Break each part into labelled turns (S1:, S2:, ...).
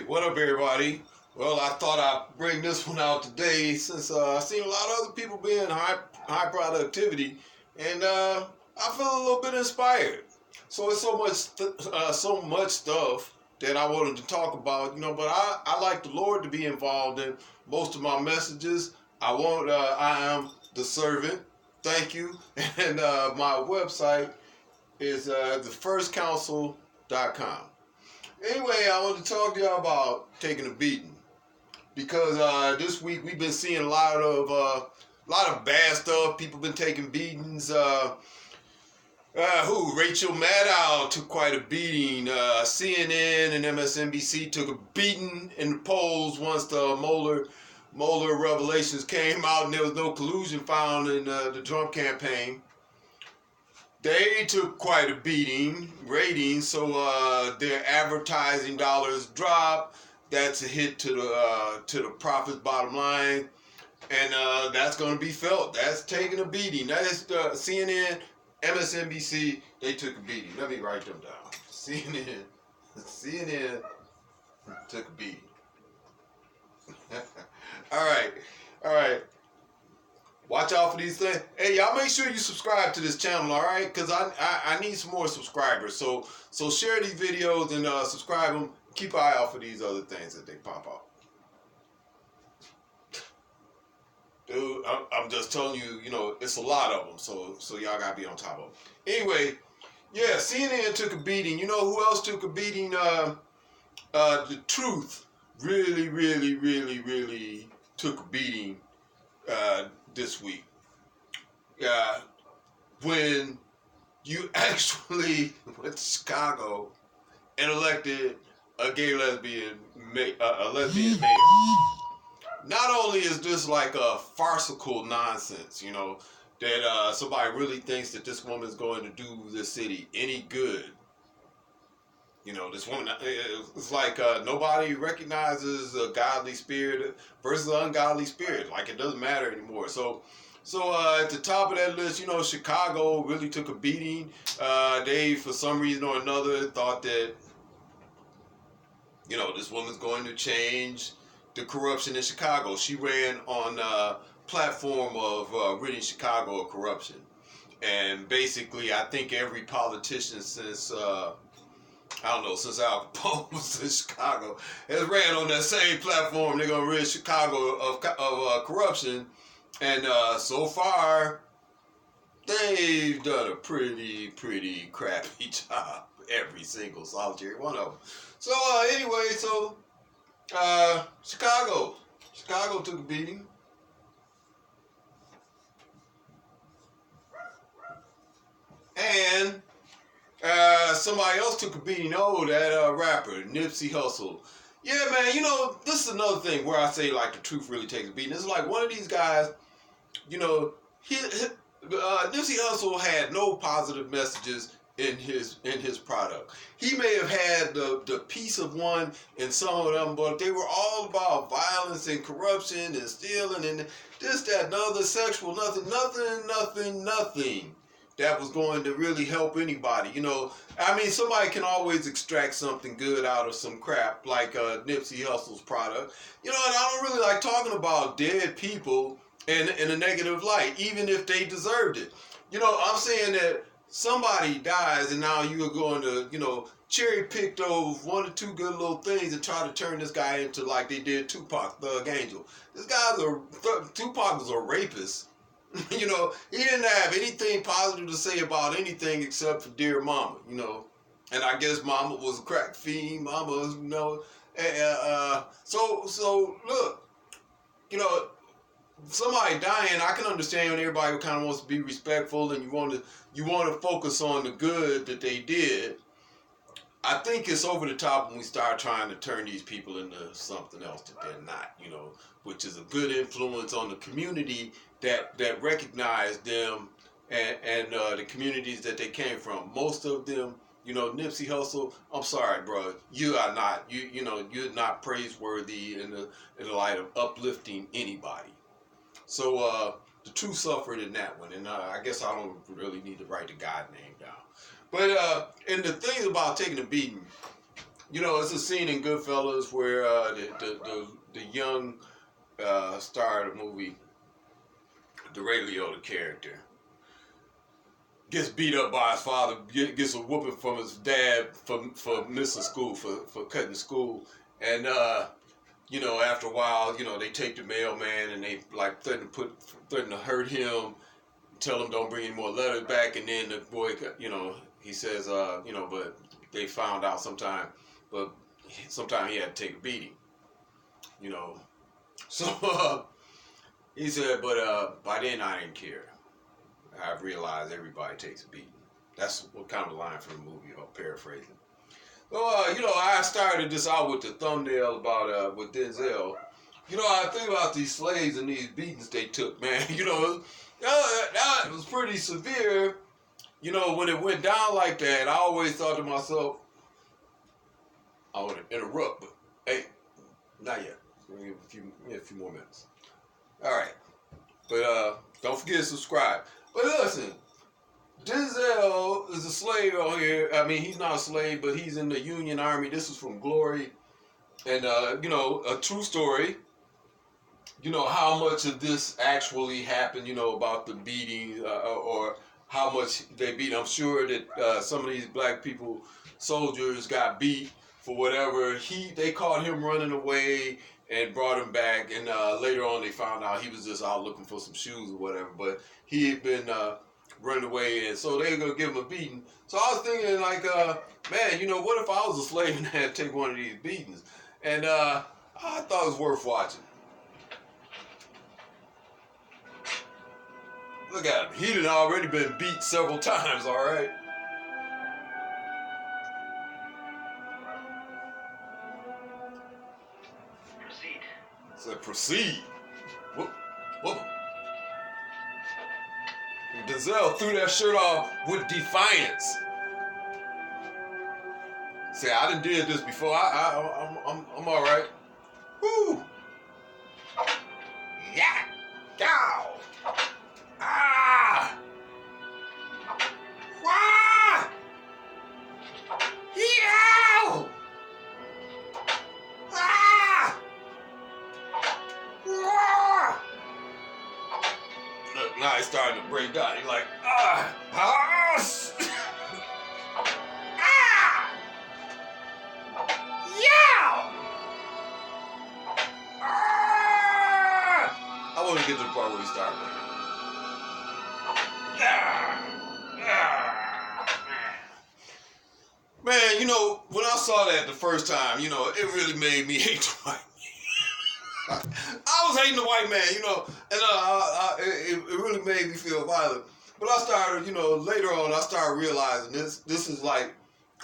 S1: What up, everybody? Well, I thought I'd bring this one out today since I've seen a lot of other people being high productivity, and I feel a little bit inspired. So it's so much stuff that I wanted to talk about, But I like the Lord to be involved in most of my messages. I am the servant. Thank you, and my website is thefirstcouncil.com. Anyway, I want to talk to y'all about taking a beating because this week we've been seeing a lot of bad stuff. People been taking beatings. Rachel Maddow took quite a beating. CNN and MSNBC took a beating in the polls once the Mueller revelations came out and there was no collusion found in the Trump campaign. They took quite a beating, ratings, so their advertising dollars dropped. That's a hit to the profits bottom line, and that's going to be felt. That's taking a beating. That is CNN, MSNBC. They took a beating. Let me write them down. CNN took a beating. All right. Watch out for these things. Hey, y'all make sure you subscribe to this channel, all right? Because I need some more subscribers. So share these videos and subscribe them. Keep an eye out for these other things that they pop out. Dude, I'm just telling you, it's a lot of them. So y'all got to be on top of them. Anyway, yeah, CNN took a beating. You know who else took a beating? The Truth really took a beating this week. When you actually went to Chicago and elected a gay lesbian mayor. Not only is this like a farcical nonsense, that somebody really thinks that this woman is going to do this city any good. This woman, it's like nobody recognizes a godly spirit versus an ungodly spirit. Like, it doesn't matter anymore. So at the top of that list, Chicago really took a beating. They, for some reason or another, thought that, this woman's going to change the corruption in Chicago. She ran on a platform of ridding Chicago of corruption. And basically, I think every politician since since Al Capone was in Chicago, has ran on that same platform. They're going to rid Chicago of corruption. And so far, they've done a pretty crappy job. Every single solitary one of them. So anyway, Chicago took a beating. And somebody else took a beating. That rapper, Nipsey Hussle. Yeah, man, this is another thing where I say, like, the Truth really takes a beating. It's like one of these guys, Nipsey Hussle had no positive messages in his product. He may have had the piece of one in some of them, but they were all about violence and corruption and stealing and this, that, and other, sexual, nothing that was going to really help anybody. Somebody can always extract something good out of some crap, like Nipsey Hussle's product. And I don't really like talking about dead people in a negative light, even if they deserved it. I'm saying that somebody dies and now you are going to, cherry pick those one or two good little things and try to turn this guy into like they did Tupac, Thug Angel. Tupac was a rapist. He didn't have anything positive to say about anything except for Dear Mama, And I guess Mama was a crack fiend. Mama was, So look, somebody dying, I can understand when everybody kind of wants to be respectful and you want to focus on the good that they did. I think it's over the top when we start trying to turn these people into something else that they're not, which is a good influence on the community that recognize them and the communities that they came from. Most of them, Nipsey Hussle, I'm sorry, bro, you are not, you're not praiseworthy in the light of uplifting anybody. So the Truth suffered in that one, and I guess I don't really need to write the God name down. But and the thing about taking a beating, You know, it's a scene in Goodfellas where the young star of the movie, the Ray Liotta character, gets beat up by his father, gets a whooping from his dad for missing school, for cutting school. And, you know, after a while, you know, they take the mailman and they like threaten to hurt him, tell him don't bring any more letters back. And then the boy, you know, he says, you know, but they found out sometime he had to take a beating, you know. So he said, but by then I didn't care. I've realized everybody takes a beating. That's what kind of a line from the movie, I'm paraphrasing. So, you know, I started this out with the thumbnail about with Denzel. You know, I think about these slaves and these beatings they took, man. You know, that was pretty severe. You know, when it went down like that, I always thought to myself, I want to interrupt, but hey, not yet. We're gonna give a few more minutes. All right, but don't forget to subscribe. But listen, Denzel is a slave out here. I mean, he's not a slave, but he's in the Union Army. This is from Glory, and you know, a true story. You know how much of this actually happened. You know about the beating or how much they beat. I'm sure that some of these black people, soldiers, got beat for whatever. They caught him running away and brought him back, and later on they found out he was just out looking for some shoes or whatever. But he had been running away, and so they were gonna give him a beating. So I was thinking, like, man, you know, what if I was a slave and had to take one of these beatings? And I thought it was worth watching. Look at him. He had already been beat several times, all right?
S2: Proceed.
S1: Said proceed. Whoop, whoop. Denzel threw that shirt off with defiance. Say, I done did this before. I'm all right. Woo. Yeah. Down. Ah! Why? Yow! Ah! Wah! Look, now he's starting to break down. He's like, ah! Ah! Ah! Yow! Ah! I want to get to the part where he started. Man, you know, when I saw that the first time, you know, it really made me hate the white man. I was hating the white man, you know, and it really made me feel violent. But I started, you know, later on, I started realizing this is like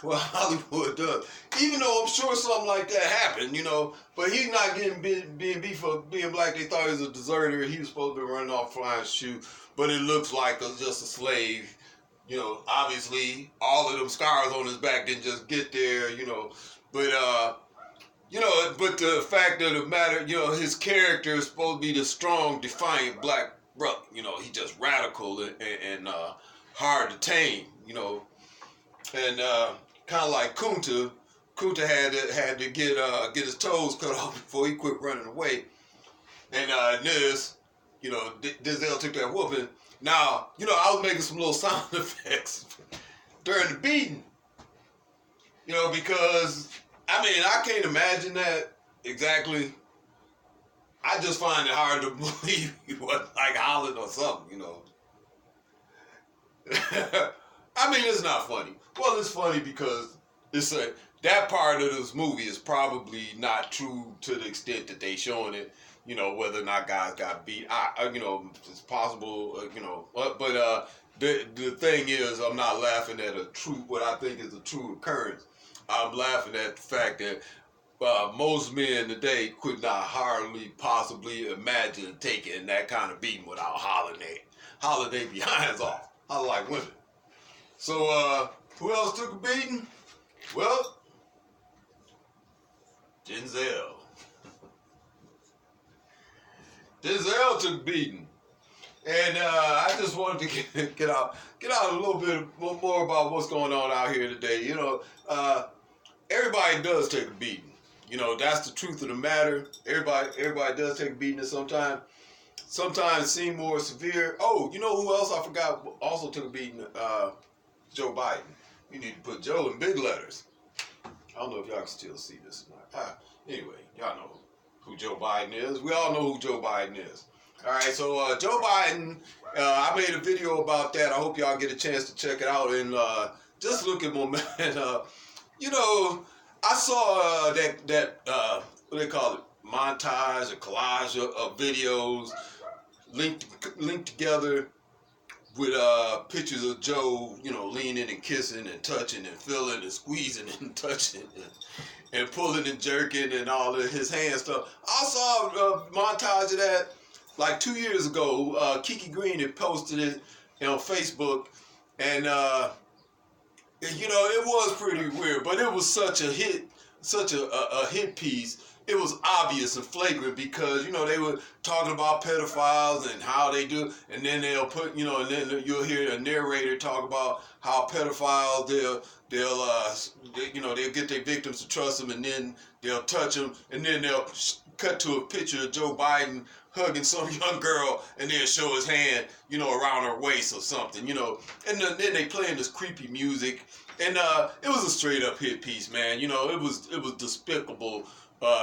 S1: what Hollywood does. Even though I'm sure something like that happened, you know, but he's not getting being beat for being black. They thought he was a deserter. He was supposed to be running off flying shoe, but it looks like just a slave. You know, obviously, all of them scars on his back didn't just get there, you know. But, you know, but the fact of the matter, you know, his character is supposed to be the strong, defiant black brother. You know, he just radical and hard to tame, you know. And kind of like Kunta. Kunta had to get his toes cut off before he quit running away. And this, you know, Denzel took that whooping. Now, you know, I was making some little sound effects during the beating. You know, because, I mean, I can't imagine that exactly. I just find it hard to believe he wasn't like hollering or something, you know. I mean, it's not funny. Well, it's funny because that part of this movie is probably not true to the extent that they showing it. You know, whether or not guys got beat, you know, it's possible, you know, but the thing is, I'm not laughing at what I think is a true occurrence. I'm laughing at the fact that most men today could not hardly possibly imagine taking that kind of beating without hollering their behinds off. Holler like women. So, who else took a beating? Well, Denzel. Denzel took beating, and I just wanted to get out a little bit more about what's going on out here today. You know, everybody does take a beating. You know, that's the truth of the matter. Everybody does take a beating at some time. Sometimes seem more severe. Oh, you know who else I forgot also took a beating? Joe Biden. You need to put Joe in big letters. I don't know if y'all can still see this or not. Anyway, y'all know who Joe Biden is. We all know who Joe Biden is. All right, so Joe Biden, I made a video about that. I hope y'all get a chance to check it out and just look at my man. You know, I saw that what they call it, montage or collage of videos linked together with pictures of Joe, you know, leaning and kissing and touching and feeling and squeezing and touching and pulling and jerking and all of his hand stuff. I saw a montage of that like 2 years ago. Kiki Green had posted it on Facebook, and you know, it was pretty weird, but it was such a hit, such a hit piece. It was obvious and flagrant because, you know, they were talking about pedophiles and how they do, and then they'll put, you know, and then you'll hear a narrator talk about how pedophiles, they'll get their victims to trust them, and then they'll touch them, and then they'll cut to a picture of Joe Biden hugging some young girl, and then show his hand, you know, around her waist or something, you know, and then they playing this creepy music, and it was a straight up hit piece, man. You know, it was despicable.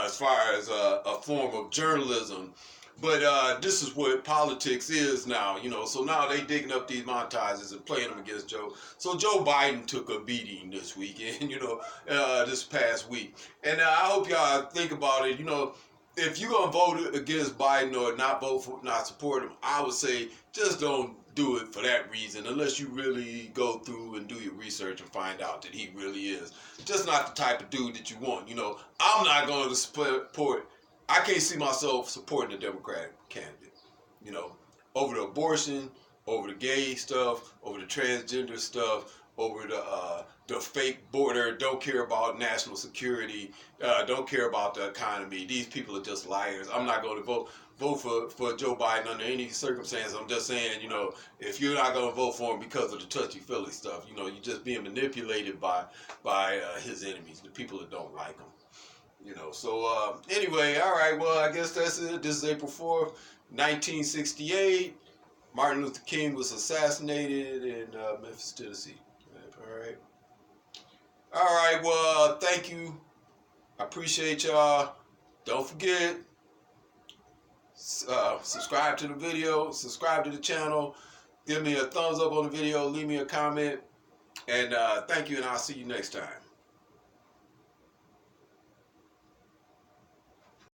S1: As far as a form of journalism. But this is what politics is now, you know. So now they digging up these montages and playing them against Joe. So Joe Biden took a beating this weekend, you know, this past week. And I hope y'all think about it, you know, if you're going to vote against Biden or not support him, I would say just don't do it for that reason unless you really go through and do your research and find out that he really is just not the type of dude that you want. You know, I'm not going to support, I can't see myself supporting a Democratic candidate, you know, over the abortion, over the gay stuff, over the transgender stuff, over the fake border, don't care about national security, don't care about the economy. These people are just liars. I'm not going to vote for Joe Biden under any circumstance. I'm just saying, you know, if you're not going to vote for him because of the touchy-feely stuff, you know, you're just being manipulated by his enemies, the people that don't like him. You know, so anyway, all right, well, I guess that's it. This is April 4th, 1968. Martin Luther King was assassinated in Memphis, Tennessee. All right. All right, well, thank you. I appreciate y'all. Don't forget, subscribe to the video, subscribe to the channel, give me a thumbs up on the video, leave me a comment, and thank you, and I'll see you next time.